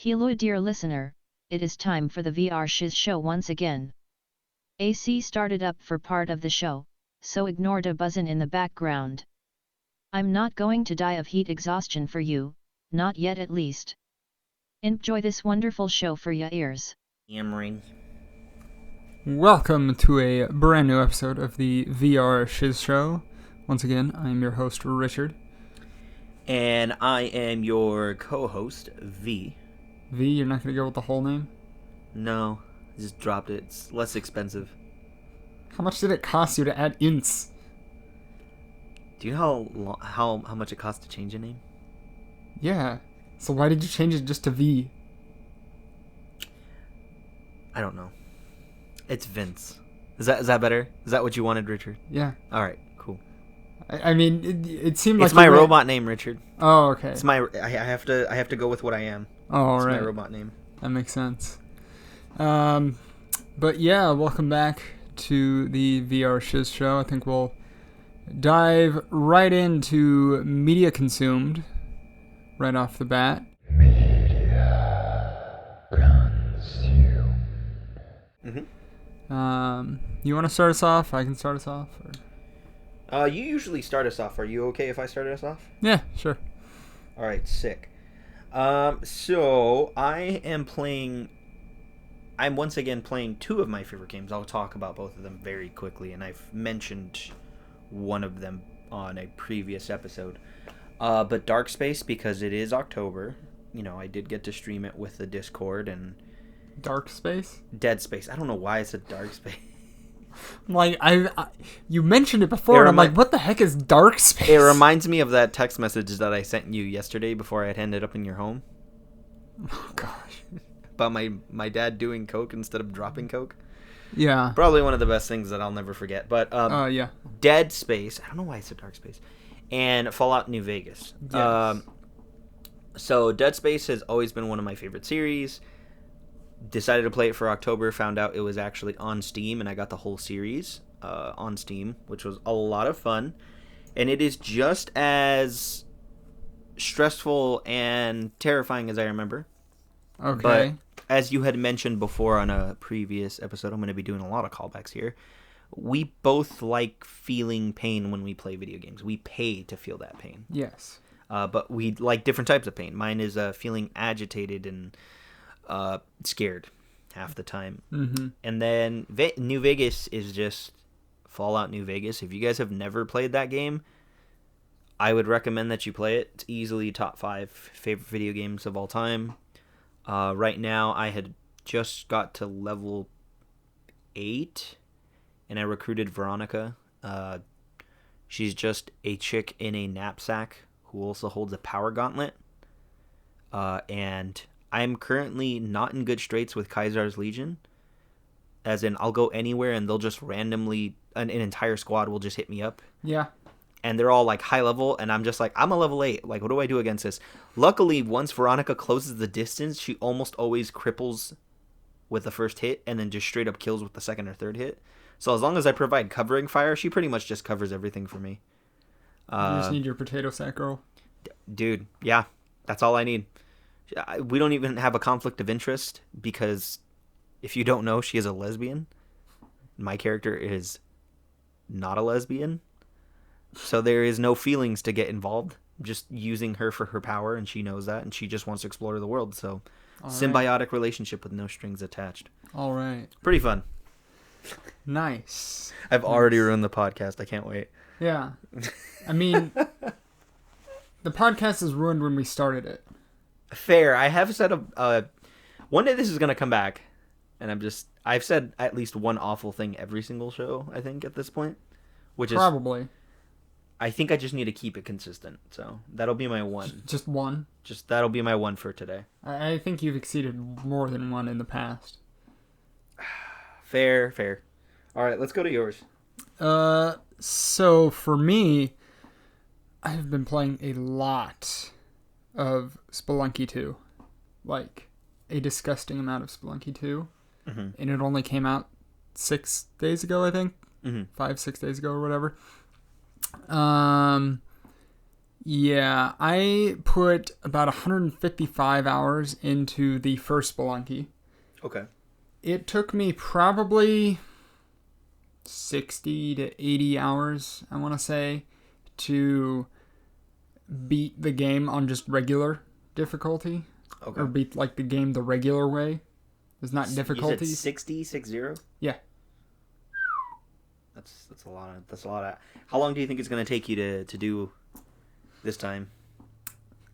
Hello dear listener, it is time for the VR Shiz show once again. AC started up for part of the show, so ignore the buzzin' in the background. I'm not going to die of heat exhaustion for you, not yet at least. Enjoy this wonderful show for ya ears. Yammering. Welcome to a brand new episode of the VR Shiz show. Once again, I'm your host, Richard. And I am your co-host, V. V, you're not going to go with the whole name? No, I just dropped it. It's less expensive. How much did it cost you to add ints? Do you know how much it costs to change a name? Yeah. So why did you change it just to V? I don't know. It's Vince. Is that better? Is that what you wanted, Richard? Yeah. All right, cool. I mean, it seemed like it's my robot name, Richard. Oh, okay. It's my. I have to go with what I am. Oh, it's right. my robot name. That makes sense. But yeah, welcome back to the VR Shiz show. I think we'll dive right into media consumed right off the bat. Media consumed. You want to start us off? I can start us off. Or... You usually start us off. Are you okay if I start us off? Yeah, sure. All right, sick. So I am playing. I'm once again playing two of my favorite games. I'll talk about both of them very quickly, and I've mentioned one of them on a previous episode. But Dark Space, because it is October, I did get to stream it with the Discord and. Dark Space? Dead Space. I don't know why I said Dark Space. Like you mentioned it before, and I'm like, what the heck is Dark Space? It reminds me of that text message that I sent you yesterday before I had ended up in your home. Oh gosh. About my dad doing coke instead of dropping coke. Yeah. Probably one of the best things that I'll never forget. But yeah. Dead Space. I don't know why I said Dark Space. And Fallout New Vegas. Yes. So Dead Space has always been one of my favorite series. Decided to play it for October, found out it was actually on Steam, and I got the whole series on Steam, which was a lot of fun. And it is just as stressful and terrifying as I remember. Okay. But as you had mentioned before on a previous episode, I'm going to be doing a lot of callbacks here. We both like feeling pain when we play video games. We pay to feel that pain. Yes. But we like different types of pain. Mine is feeling agitated and scared half the time. Mm-hmm. And then New Vegas is just Fallout New Vegas. If you guys have never played that game, I would recommend that you play it. It's easily top 5 favorite video games of all time. Right now, I had just got to level 8, and I recruited Veronica. She's just a chick in a knapsack who also holds a power gauntlet. And I'm currently not in good straits with Kaisar's Legion. As in, I'll go anywhere and they'll just randomly, an entire squad will just hit me up. Yeah. And they're all like high level, and I'm just like, I'm a level 8. Like, what do I do against this? Luckily, once Veronica closes the distance, she almost always cripples with the first hit and then just straight up kills with the second or third hit. So as long as I provide covering fire, she pretty much just covers everything for me. You just need your potato sack girl. Dude, yeah. That's all I need. We don't even have a conflict of interest because if you don't know, she is a lesbian. My character is not a lesbian. So there is no feelings to get involved. I'm just using her for her power, and she knows that, and she just wants to explore the world. So all symbiotic right. Relationship with no strings attached. All right. Pretty fun. Nice. I've already ruined the podcast. I can't wait. Yeah. I mean, the podcast is ruined when we started it. Fair. I have said one day this is going to come back, and I've said at least one awful thing every single show, I think, at this point. Which Probably. Is, I think I just need to keep it consistent, so that'll be my one. Just one? That'll be my one for today. I think you've exceeded more than one in the past. Fair. All right, let's go to yours. So for me, I've been playing a lot of Spelunky 2. Like, a disgusting amount of Spelunky 2. Mm-hmm. And it only came out 6 days ago, I think. Mm-hmm. 5-6 days ago or whatever. Yeah, I put about 155 hours into the first Spelunky. Okay. It took me probably 60 to 80 hours, I want to say, to beat the game on just regular difficulty. Okay. Or beat like the game the regular way. There's not difficulties. You said 60, 60? Yeah. That's a lot of. How long do you think it's going to take you to do this time?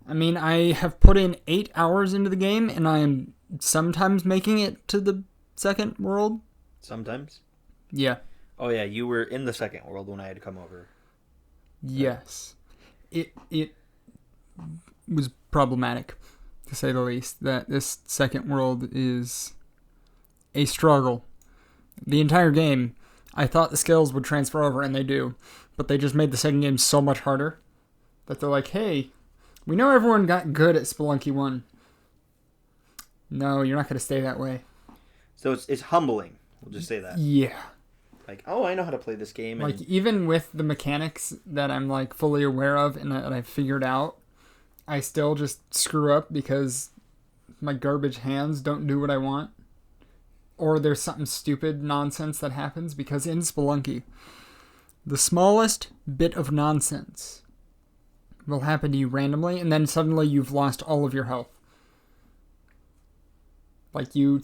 I mean, I have put in 8 hours into the game, and I am sometimes making it to the second world. Sometimes? Yeah. Oh yeah, you were in the second world when I had come over. Yes. It was problematic, to say the least, that this second world is a struggle. The entire game, I thought the skills would transfer over, and they do, but they just made the second game so much harder that they're like, hey, we know everyone got good at Spelunky 1. No, you're not going to stay that way. So it's humbling. We'll just say that. Yeah. Like, oh, I know how to play this game. And... Like, even with the mechanics that I'm, like, fully aware of and that I've figured out, I still just screw up because my garbage hands don't do what I want. Or there's something stupid nonsense that happens, because in Spelunky, the smallest bit of nonsense will happen to you randomly, and then suddenly you've lost all of your health. Like, you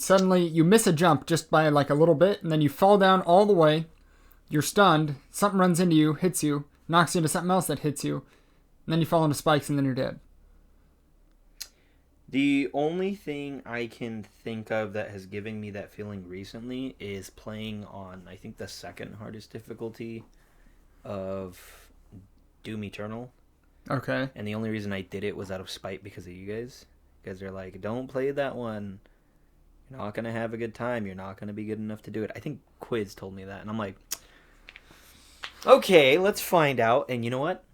miss a jump just by, like, a little bit, and then you fall down all the way, you're stunned, something runs into you, hits you, knocks you into something else that hits you, and then you fall into spikes, and then you're dead. The only thing I can think of that has given me that feeling recently is playing on, I think, the second hardest difficulty of Doom Eternal. Okay. And the only reason I did it was out of spite because of you guys. Because they're like, don't play that one. You're not going to have a good time. You're not going to be good enough to do it. I think Quiz told me that. And I'm like, okay, let's find out. And you know what?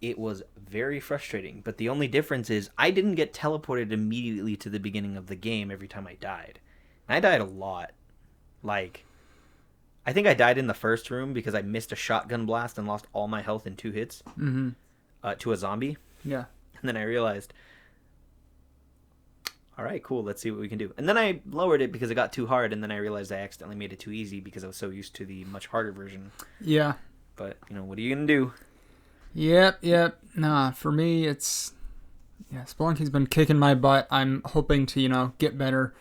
It was very frustrating. But the only difference is I didn't get teleported immediately to the beginning of the game every time I died. And I died a lot. Like, I think I died in the first room because I missed a shotgun blast and lost all my health in 2 hits to a zombie. Yeah. And then I realized, all right, cool, let's see what we can do. And then I lowered it because it got too hard, and then I realized I accidentally made it too easy because I was so used to the much harder version. Yeah. But, you know, what are you going to do? Yep. Nah, for me, it's... Yeah, Spelunky's been kicking my butt. I'm hoping to, get better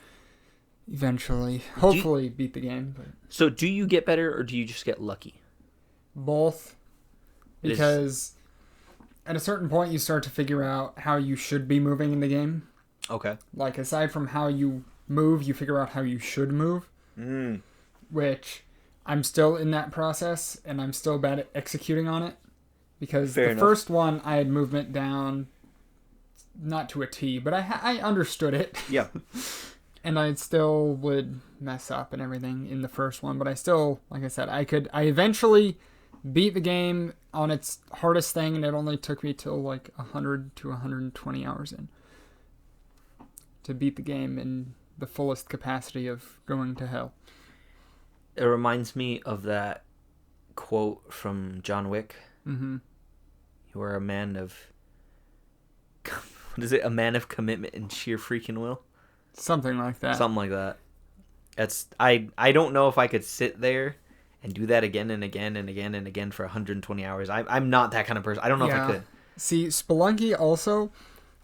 eventually. Hopefully beat the game. But... So do you get better, or do you just get lucky? Both. Because at a certain point, you start to figure out how you should be moving in the game. Okay. Like, aside from how you move, you figure out how you should move. Which I'm still in that process, and I'm still bad at executing on it. Because Fair the enough. first one, I had movement down, not to a T, but I understood it. Yeah. And I still would mess up and everything in the first one. But I still, like I said, I eventually beat the game on its hardest thing, and it only took me till like 100 to 120 hours in to beat the game in the fullest capacity of going to hell. It reminds me of that quote from John Wick. Mm-hmm. You are a man of... What is it? A man of commitment and sheer freaking will? Something like that. Something like that. That's I don't know if I could sit there and do that again and again and again and again for 120 hours. I'm not that kind of person. I don't know if I could. See, Spelunky also,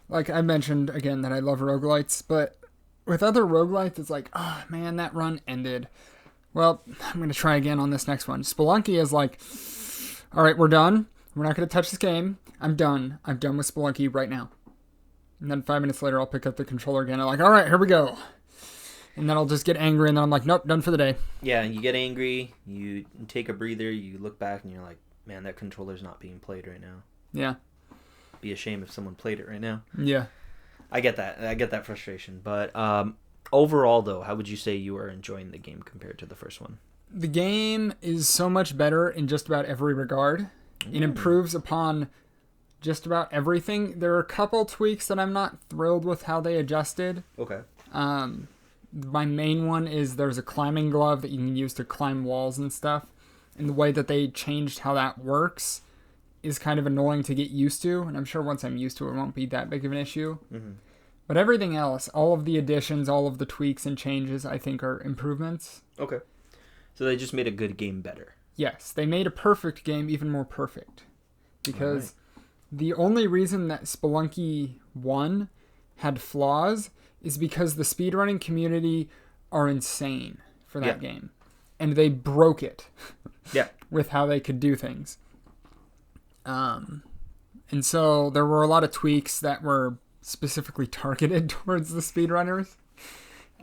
like I mentioned again that I love roguelites, but with other roguelites, it's like, oh man, that run ended. Well, I'm going to try again on this next one. Spelunky is like, all right, we're done. We're not going to touch this game. I'm done. I'm done with Spelunky right now. And then 5 minutes later, I'll pick up the controller again. I'm like, all right, here we go. And then I'll just get angry, and then I'm like, nope, done for the day. Yeah, and you get angry, you take a breather, you look back, and you're like, man, that controller's not being played right now. Yeah. Be a shame if someone played it right now. Yeah. I get that. I get that frustration. But overall, though, how would you say you are enjoying the game compared to the first one? The game is so much better in just about every regard. It improves upon just about everything. There are a couple tweaks that I'm not thrilled with how they adjusted. Okay. My main one is there's a climbing glove that you can use to climb walls and stuff. And the way that they changed how that works is kind of annoying to get used to, and I'm sure once I'm used to it, it won't be that big of an issue. Mm-hmm. But everything else, all of the additions, all of the tweaks and changes, I think are improvements. Okay. So they just made a good game better. Yes, they made a perfect game even more perfect. Because the only reason that Spelunky 1 had flaws is because the speedrunning community are insane for that game. And they broke it with how they could do things. And so there were a lot of tweaks that were specifically targeted towards the speedrunners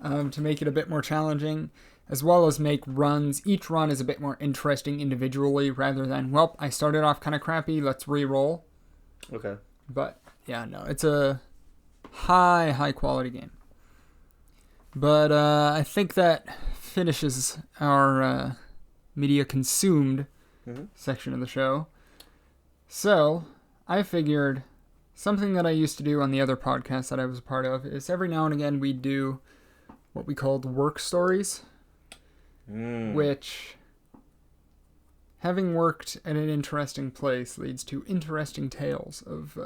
to make it a bit more challenging, as well as make runs. Each run is a bit more interesting individually rather than, well, I started off kind of crappy, let's re-roll. Okay. But, yeah, no, it's a high quality game. But I think that finishes our media consumed section of the show. So, I figured something that I used to do on the other podcast that I was a part of is every now and again we do what we called work stories, which, having worked at an interesting place, leads to interesting tales of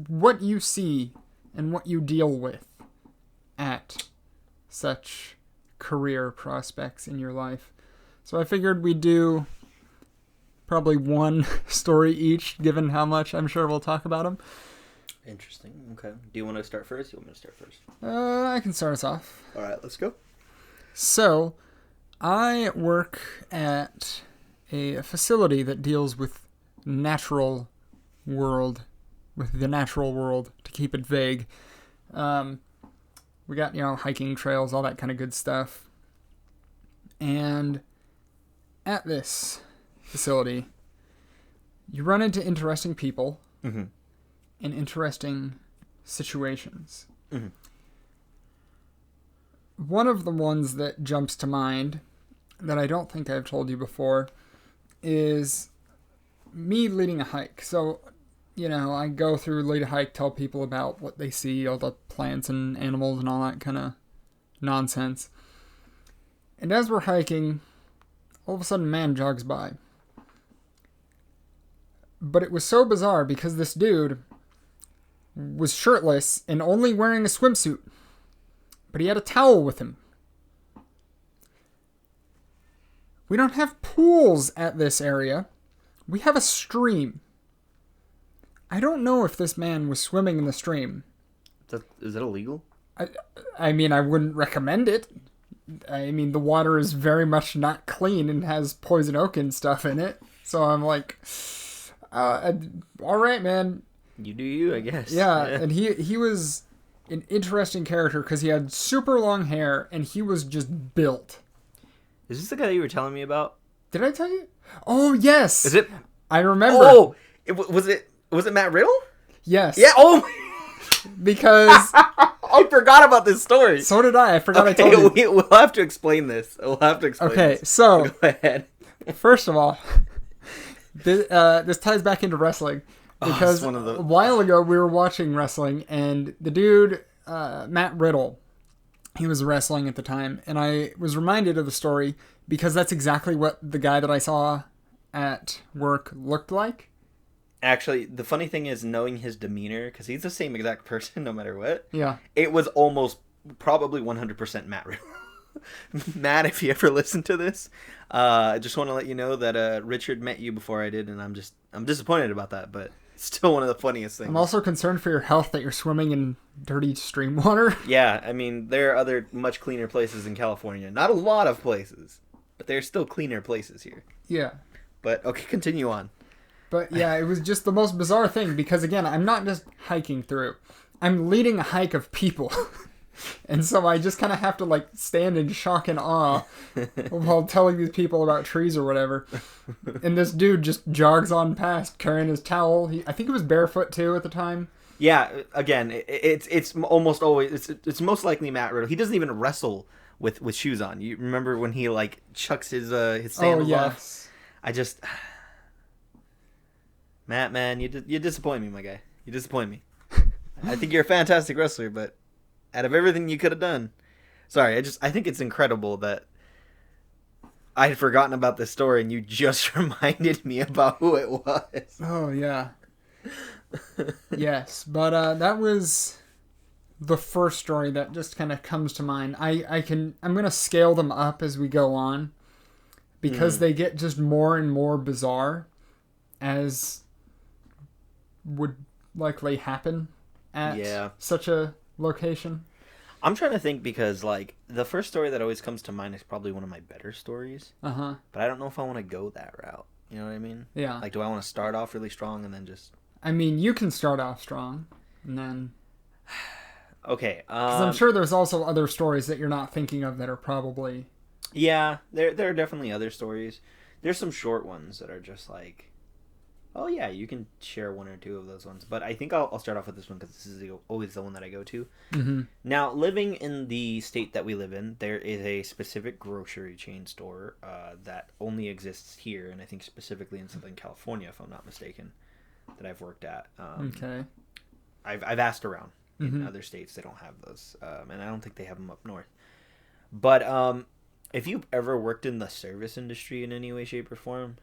what you see and what you deal with at such career prospects in your life. So I figured we'd do probably one story each, given how much I'm sure we'll talk about them. Interesting. Okay. Do you want to start first? You want me to start first? I can start us off. All right, let's go. So, I work at a facility that deals with natural world, with the natural world, to keep it vague. We got, hiking trails, all that kind of good stuff. And at this facility, you run into interesting people in interesting situations. One of the ones that jumps to mind, that I don't think I've told you before, is me leading a hike. So, I go through, lead a hike, tell people about what they see, all the plants and animals and all that kind of nonsense. And as we're hiking, all of a sudden a man jogs by. But it was so bizarre because this dude was shirtless and only wearing a swimsuit. But he had a towel with him. We don't have pools at this area. We have a stream. I don't know if this man was swimming in the stream. Is that illegal? I mean, I wouldn't recommend it. I mean, the water is very much not clean and has poison oak and stuff in it. So I'm like, all right, man. You do you, I guess. Yeah, and he was an interesting character because he had super long hair and he was just built. Is this the guy that you were telling me about? Did I tell you? Oh, yes. Is it? I remember. Oh, was it Matt Riddle? Yes. Yeah. Oh. Because I forgot about this story. So did I. I forgot I told you. We'll have to explain this. Okay, so go ahead. First of all, this ties back into wrestling because a while ago we were watching wrestling and the dude Matt Riddle, he was wrestling at the time, and I was reminded of the story because that's exactly what the guy that I saw at work looked like. Actually, the funny thing is knowing his demeanor, because he's the same exact person no matter what. Yeah. It was almost probably 100% Matt Riddle. Matt, if you ever listen to this, I just want to let you know that Richard met you before I did, and I'm disappointed about that, but it's still one of the funniest things. I'm also concerned for your health that you're swimming in dirty stream water. Yeah, I mean, there are other much cleaner places in California. Not a lot of places, but there's still cleaner places here. Yeah. But, okay, continue on. But yeah, it was just the most bizarre thing because, again, I'm not just hiking through. I'm leading a hike of people. And so I just kind of have to, stand in shock and awe while telling these people about trees or whatever. And this dude just jogs on past carrying his towel. I think he was barefoot, too, at the time. Yeah, again, it's almost always... It's most likely Matt Riddle. He doesn't even wrestle with shoes on. You remember when he, chucks his sandals off? I just... Matt, man, you disappoint me, my guy. You disappoint me. I think you're a fantastic wrestler, but out of everything you could have done... Sorry, I think it's incredible that I had forgotten about this story, and you just reminded me about who it was. Oh, yeah. Yes, but that was the first story that just kind of comes to mind. I'm going to scale them up as we go on because they get just more and more bizarre as would likely happen at such a location. I'm trying to think because, like, the first story that always comes to mind is probably one of my better stories. Uh-huh. But I don't know if I want to go that route. You know what I mean? Yeah. Like, do I want to start off really strong and then just... I mean, you can start off strong, and then... Okay. Because I'm sure there's also other stories that you're not thinking of that are probably... Yeah, there are definitely other stories. There's some short ones that are just like... Oh, yeah, you can share one or two of those ones. But I think I'll start off with this one because this is always the one that I go to. Mm-hmm. Now, living in the state that we live in, there is a specific grocery chain store that only exists here, and I think specifically in Southern California, if I'm not mistaken, that I've worked at. Okay. I've asked around. In other states, they don't have those. And I don't think they have them up north. But if you've ever worked in the service industry in any way, shape, or form...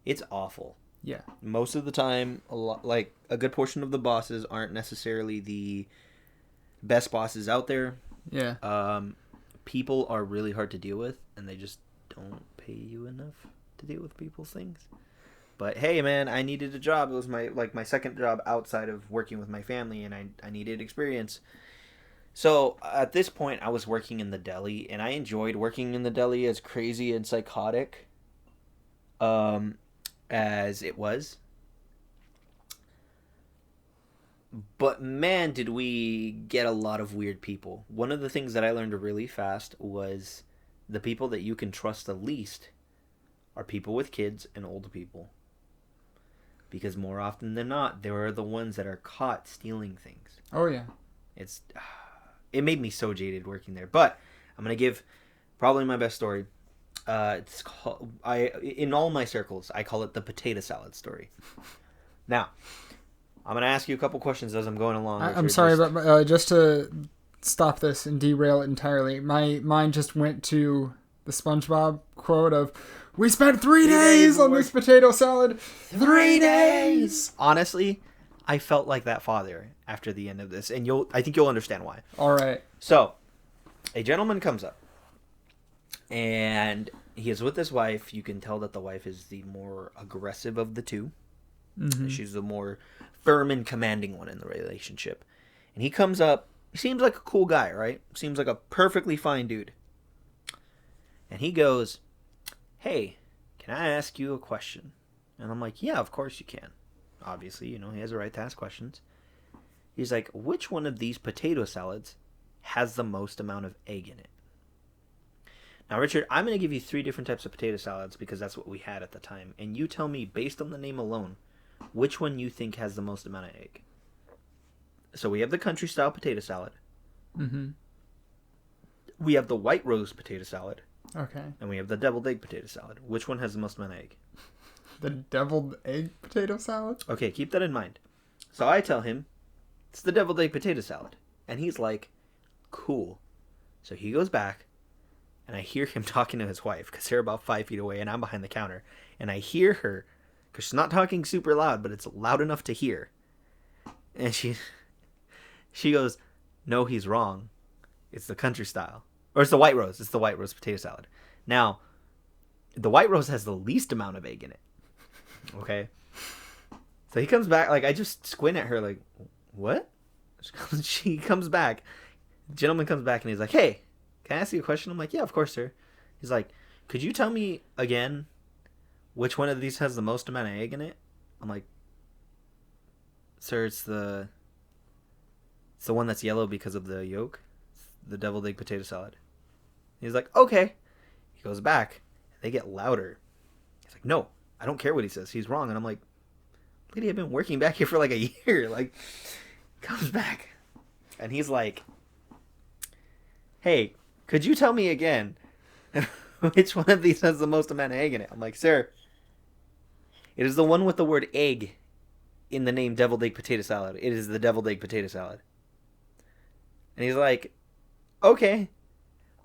It's awful. Yeah. Most of the time, a good portion of the bosses aren't necessarily the best bosses out there. Yeah. People are really hard to deal with, and they just don't pay you enough to deal with people's things. But hey, man, I needed a job. It was my second job outside of working with my family, and I needed experience. So at this point, I was working in the deli, and I enjoyed working in the deli, as crazy and psychotic as it was. But man, did we get a lot of weird people. One of the things that I learned really fast was the people that you can trust the least are people with kids and old people. Because more often than not, they are the ones that are caught stealing things. Oh, yeah. It made me so jaded working there. But I'm going to give probably my best story. It's called, in all my circles, I call it the potato salad story. Now, I'm going to ask you a couple questions as I'm going along. I'm sorry, but just to stop this and derail it entirely, my mind just went to the SpongeBob quote of, "We spent 3 days on this potato salad. 3 days!" Honestly, I felt like that father after the end of this, and I think you'll understand why. All right. So, a gentleman comes up, and he is with his wife. You can tell that the wife is the more aggressive of the two. Mm-hmm. She's the more firm and commanding one in the relationship. And he comes up. He seems like a cool guy, right? Seems like a perfectly fine dude. And he goes, "Hey, can I ask you a question?" And I'm like, "Yeah, of course you can." Obviously, he has a right to ask questions. He's like, "Which one of these potato salads has the most amount of egg in it?" Now, Richard, I'm going to give you 3 different types of potato salads because that's what we had at the time. And you tell me, based on the name alone, which one you think has the most amount of egg. So we have the country-style potato salad. Mm-hmm. We have the white rose potato salad. Okay. And we have the deviled egg potato salad. Which one has the most amount of egg? The deviled egg potato salad? Okay, keep that in mind. So I tell him, it's the deviled egg potato salad. And he's like, cool. So he goes back, and I hear him talking to his wife, because they're about 5 feet away, and I'm behind the counter. And I hear her, because she's not talking super loud, but it's loud enough to hear. And she goes, "No, he's wrong. It's the country style. Or it's the white rose. It's the white rose potato salad." Now, the white rose has the least amount of egg in it. Okay? So he comes back, I just squint at her like, "What?" She comes back. The gentleman comes back and he's like, "Hey, can I ask you a question?" I'm like, "Yeah, of course, sir." He's like, "Could you tell me again which one of these has the most amount of egg in it?" I'm like, "Sir, it's the one that's yellow because of the yolk. The deviled egg potato salad." He's like, "Okay." He goes back. They get louder. He's like, "No, I don't care what he says. He's wrong." And I'm like, "Lady, I've been working back here for like a year." Comes back. And he's like, "Hey, could you tell me again which one of these has the most amount of egg in it?" I'm like, "Sir, it is the one with the word egg in the name deviled egg potato salad. It is the deviled egg potato salad." And he's like, "Okay,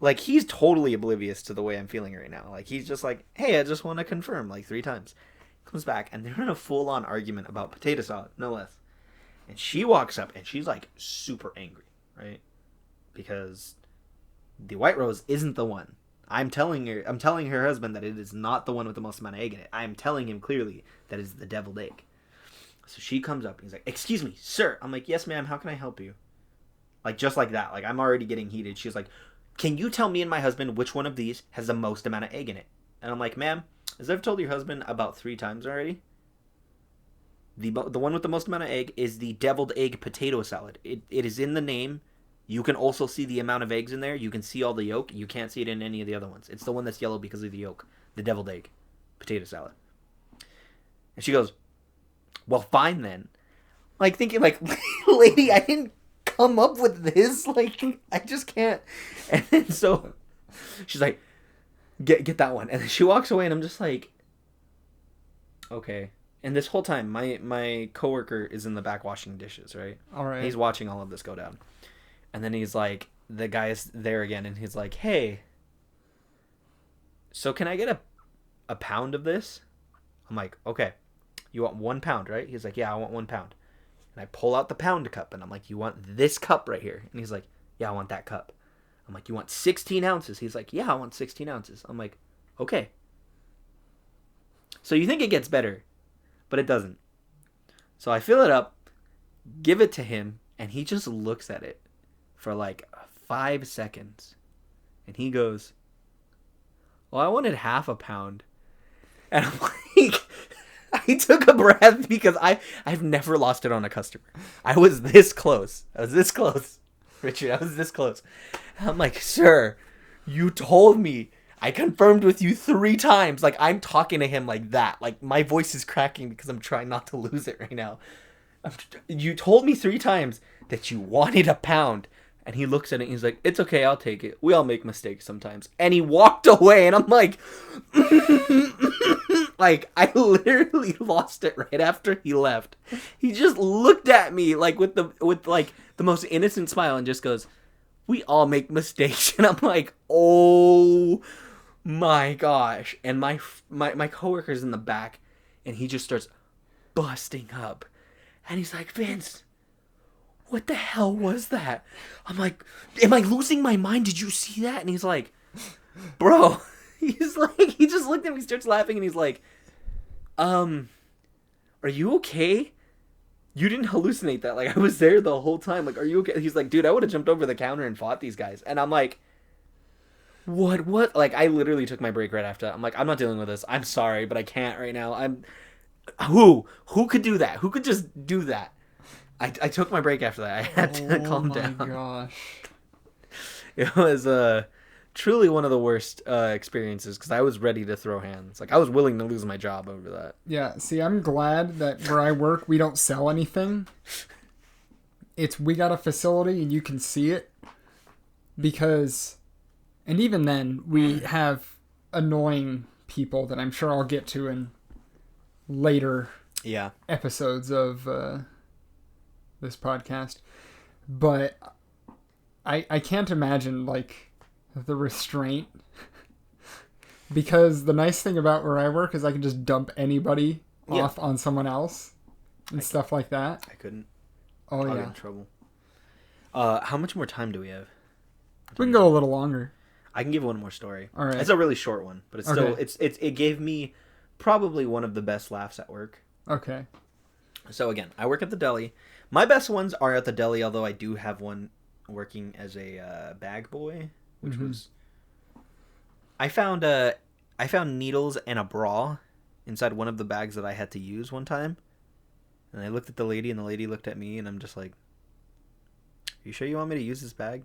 Like, he's totally oblivious to the way I'm feeling right now. Like, he's just like, hey, I just want to confirm, like, 3 times. Comes back, and they're in a full-on argument about potato salad, no less. And she walks up, and she's, like, super angry, right? Because the white rose isn't the one. I'm telling her husband that it is not the one with the most amount of egg in it. I'm telling him clearly that it's the deviled egg. So she comes up, and he's like, excuse me, sir. I'm like, yes, ma'am, how can I help you? Like, just like that. Like, I'm already getting heated. She's like, can you tell me and my husband which one of these has the most amount of egg in it? And I'm like, ma'am, as I've told your husband about 3 times already, the one with the most amount of egg is the deviled egg potato salad. It is in the name. You can also see the amount of eggs in there. You can see all the yolk. You can't see it in any of the other ones. It's the one that's yellow because of the yolk. The deviled egg potato salad. And she goes, well, fine then. Like, thinking, like, lady, I didn't come up with this. Like, I just can't. And then so she's like, get that one. And then she walks away, and I'm just like, okay. And this whole time, my coworker is in the back washing dishes, right? All right. He's watching all of this go down. And then he's like, the guy's there again, and he's like, hey, so can I get a pound of this? I'm like, okay. You want 1 pound, right? He's like, yeah, I want 1 pound. And I pull out the pound cup, and I'm like, you want this cup right here? And he's like, yeah, I want that cup. I'm like, you want 16 ounces? He's like, yeah, I want 16 ounces. I'm like, okay. So you think it gets better, but it doesn't. So I fill it up, give it to him, and he just looks at it for like 5 seconds. And he goes, well, I wanted half a pound. And I'm like, I took a breath because I've never lost it on a customer. I was this close. Richard, I was this close. And I'm like, sir, you told me. I confirmed with you 3 times. Like, I'm talking to him like that. Like, my voice is cracking because I'm trying not to lose it right now. You told me 3 times that you wanted a pound. And he looks at it and he's like, it's okay, I'll take it. We all make mistakes sometimes. And he walked away, and I'm like, like, I literally lost it right after he left. He just looked at me like with the most innocent smile and just goes, we all make mistakes. And I'm like, oh my gosh. And my coworker's in the back, and he just starts busting up. And he's like, Vince, what the hell was that? I'm like, am I losing my mind? Did you see that? And he's like, bro, he's like, he just looked at me, starts laughing, and he's like, are you okay? You didn't hallucinate that. Like, I was there the whole time. Like, are you okay? He's like, dude, I would have jumped over the counter and fought these guys. And I'm like, what? Like, I literally took my break right after that. I'm like, I'm not dealing with this. I'm sorry, but I can't right now. Who could do that? Who could just do that? I took my break after that. I had to calm down. Oh my gosh. It was truly one of the worst experiences because I was ready to throw hands. Like, I was willing to lose my job over that. Yeah, see, I'm glad that where I work, we don't sell anything. We got a facility and you can see it. Because, and even then, we have annoying people that I'm sure I'll get to in later episodes of this podcast. But I can't imagine, like, the restraint. Because the nice thing about where I work is I can just dump anybody off on someone else and stuff like that. I couldn't. Oh, I'll yeah. get in trouble. How much more time do we have? We can go a little longer. I can give one more story. All right. It's a really short one, but it's still it gave me probably one of the best laughs at work. Okay. So again, I work at the deli. My best ones are at the deli, although I do have one working as a bag boy, which was I found needles and a bra inside one of the bags that I had to use one time. And I looked at the lady, and the lady looked at me, and I'm just like, "Are you sure you want me to use this bag?"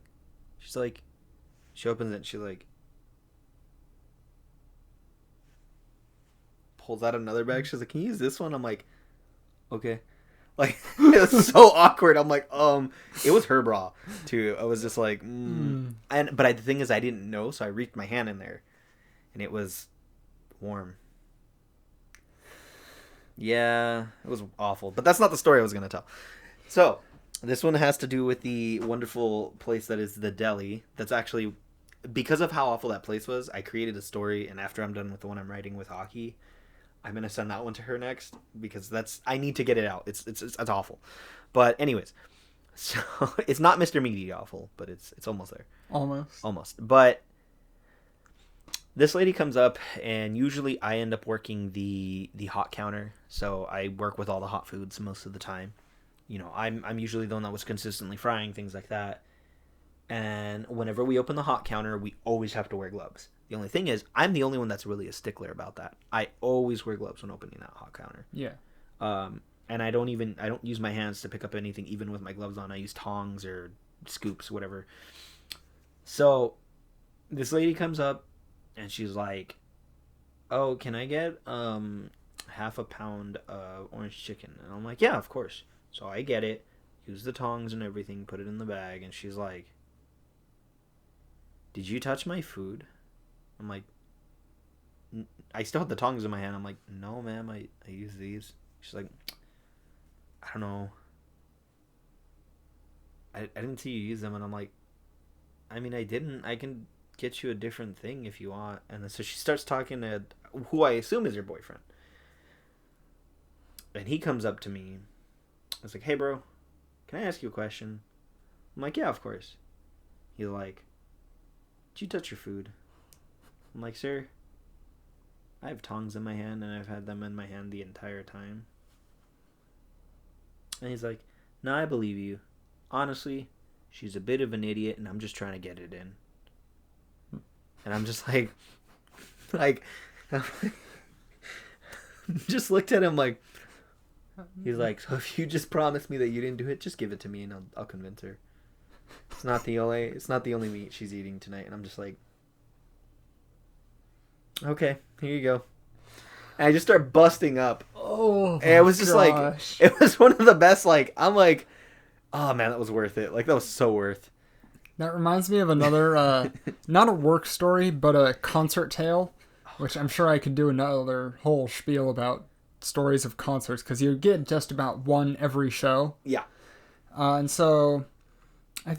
She's like, she opens it, and she like pulls out another bag. She's like, "Can you use this one?" I'm like, "Okay." Like, it was so awkward. I'm like, it was her bra too. I was just like, but the thing is, I didn't know, so I reached my hand in there, and it was warm. Yeah, it was awful. But that's not the story I was going to tell. So, this one has to do with the wonderful place that is the deli. That's actually because of how awful that place was, I created a story, and after I'm done with the one I'm writing with hockey, I'm gonna send that one to her next because I need to get it out. It's awful. But anyways, so it's not Mr. Meaty awful, but it's almost there. Almost. But this lady comes up, and usually I end up working the hot counter, so I work with all the hot foods most of the time. You know, I'm usually the one that was consistently frying things like that. And whenever we open the hot counter, we always have to wear gloves. The only thing is, I'm the only one that's really a stickler about that. I always wear gloves when opening that hot counter. Yeah. And I don't use my hands to pick up anything, even with my gloves on. I use tongs or scoops, whatever. So this lady comes up, and she's like, "Oh, can I get half a pound of orange chicken?" And I'm like, "Yeah, of course." So I get it, use the tongs and everything, put it in the bag, and she's like, "Did you touch my food?" I'm like, I still had the tongs in my hand. I'm like, "No, ma'am, I use these." She's like, "I don't know. I didn't see you use them." And I'm like, "I mean, I didn't. I can get you a different thing if you want." And then, so she starts talking to who I assume is her boyfriend. And he comes up to me. I was like, "Hey, bro, can I ask you a question?" I'm like, "Yeah, of course." He's like, "Did you touch your food?" I'm like, "Sir, I have tongs in my hand, and I've had them in my hand the entire time." And he's like, "No, I believe you. Honestly, she's a bit of an idiot, and I'm just trying to get it in." And I'm just like, just looked at him like, he's like, "So if you just promise me that you didn't do it, just give it to me, and I'll convince her. It's not the only meat she's eating tonight." And I'm just like, "Okay, here you go." And I just start busting up. Oh, and it was just gosh. like, it was one of the best. Like, I'm like, oh man, that was worth it. Like, that was so worth. That reminds me of another, not a work story, but a concert tale, which I'm sure I could do another whole spiel about stories of concerts, because you get just about one every show. Yeah. And so, I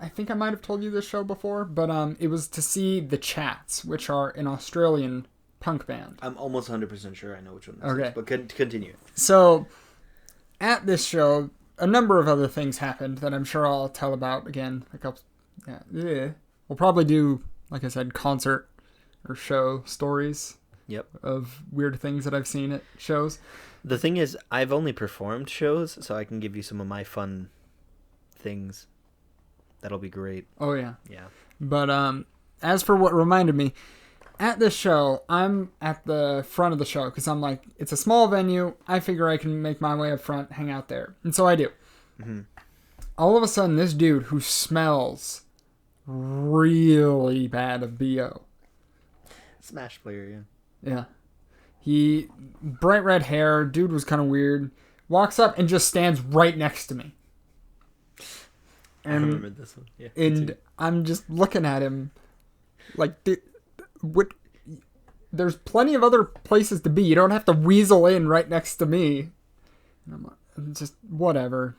think I might have told you this show before, but it was to see the Chats, which are an Australian punk band. I'm almost 100% sure I know which one this Okay. is, but continue. So, at this show, a number of other things happened that I'm sure I'll tell about again. We'll probably do, like I said, concert or show stories. Yep. Of weird things that I've seen at shows. The thing is, I've only performed shows, so I can give you some of my fun things. That'll be great. Oh, yeah. Yeah. But as for what reminded me, at this show, I'm at the front of the show because I'm like, it's a small venue. I figure I can make my way up front, hang out there. And so I do. Mm-hmm. All of a sudden, this dude who smells really bad of BO. Smash player, yeah. Yeah. He, bright red hair, dude was kind of weird, walks up and just stands right next to me. And, I remember this one. Yeah. And I'm just looking at him like, what? There's plenty of other places to be. You don't have to weasel in right next to me. And I'm just, whatever.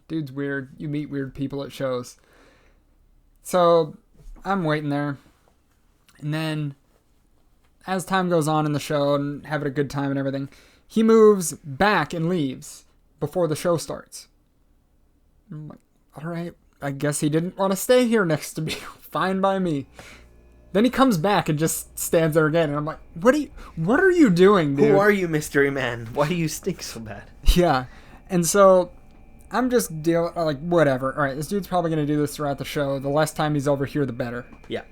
Dude's weird. You meet weird people at shows. So, I'm waiting there. And then, as time goes on in the show and having a good time and everything, he moves back and leaves before the show starts. I'm like, all right, I guess he didn't want to stay here next to me. Fine by me. Then he comes back and just stands there again, and I'm like, what are you doing, dude? Who are you, mystery man? Why do you stink so bad? Yeah. And so I'm just like, whatever. All right, this dude's probably going to do this throughout the show. The less time he's over here, the better. Yeah.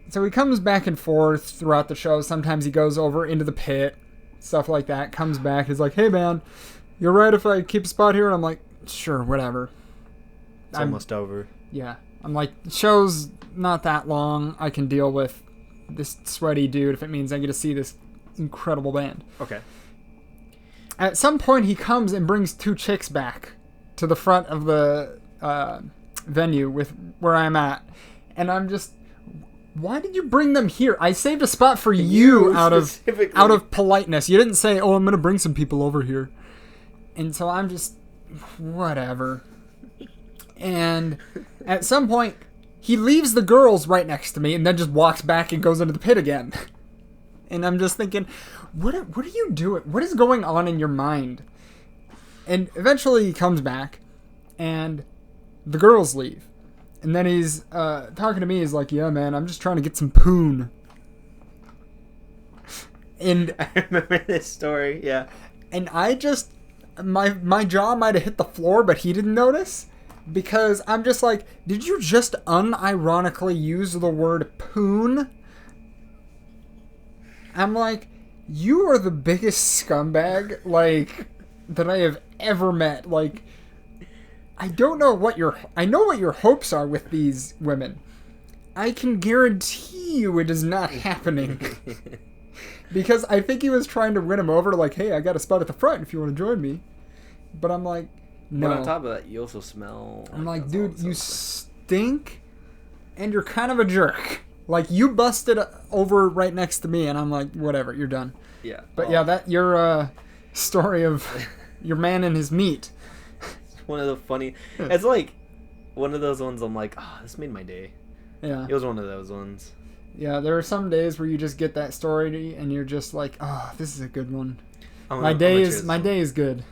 So he comes back and forth throughout the show. Sometimes he goes over into the pit, stuff like that. Comes back. He's like, "Hey, man, you're right if I keep a spot here?" And I'm like, "Sure, whatever." It's almost over. Yeah. I'm like, the show's not that long. I can deal with this sweaty dude if it means I get to see this incredible band. Okay. At some point, he comes and brings two chicks back to the front of the venue with where I'm at. And I'm just, why did you bring them here? I saved a spot for you out of politeness. You didn't say, "Oh, I'm going to bring some people over here." And so I'm just, whatever. And at some point, he leaves the girls right next to me and then just walks back and goes into the pit again. And I'm just thinking, what are you doing? What is going on in your mind? And eventually he comes back, and the girls leave. And then he's talking to me. He's like, yeah, man, I'm just trying to get some poon. And I remember this story, yeah. And I just, my jaw might have hit the floor, but he didn't notice. Because I'm just like, did you just unironically use the word poon? I'm like, you are the biggest scumbag, like, that I have ever met. Like, I don't know I know what your hopes are with these women. I can guarantee you it is not happening. Because I think he was trying to win him over, like, hey, I got a spot at the front if you want to join me. But I'm like, no. But on top of that, you also smell. I'm like, dude, you stink, and you're kind of a jerk. Like, you busted over right next to me, and I'm like, whatever, you're done. Yeah. But yeah, that your story of your man and his meat. One of the funny. It's like one of those ones. I'm like, this made my day. Yeah. It was one of those ones. Yeah, there are some days where you just get that story, and you're just like, this is a good one. My day is good.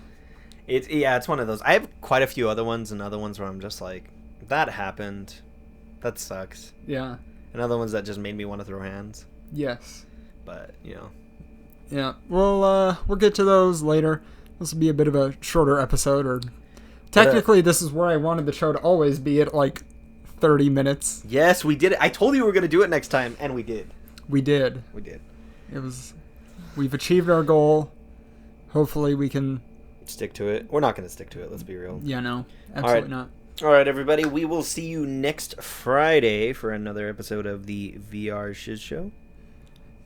It's one of those. I have quite a few other ones, and other ones where I'm just like, that happened. That sucks. Yeah. And other ones that just made me want to throw hands. Yes. But, Yeah. We'll get to those later. This will be a bit of a shorter episode, or technically this is where I wanted the show to always be at like 30 minutes. Yes, we did it. I told you we were going to do it next time, and we did. We did. We've achieved our goal. Hopefully we can stick to it. We're not going to stick to it, let's be real. Yeah, no. Absolutely not. All right, everybody. We will see you next Friday for another episode of the VR Shiz Show.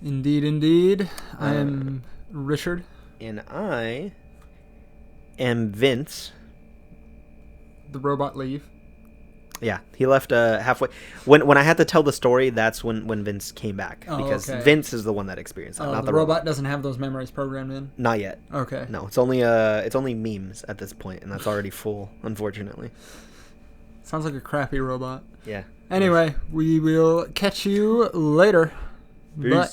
Indeed. I am Richard. And I am Vince. The robot leave. Yeah, he left halfway. When I had to tell the story, that's when Vince came back. Because Vince is the one that experienced that, not the robot. Doesn't have those memories programmed in? Not yet. Okay. No, it's only memes at this point, and that's already full, unfortunately. Sounds like a crappy robot. Yeah. Anyway, we will catch you later. Peace. Bye.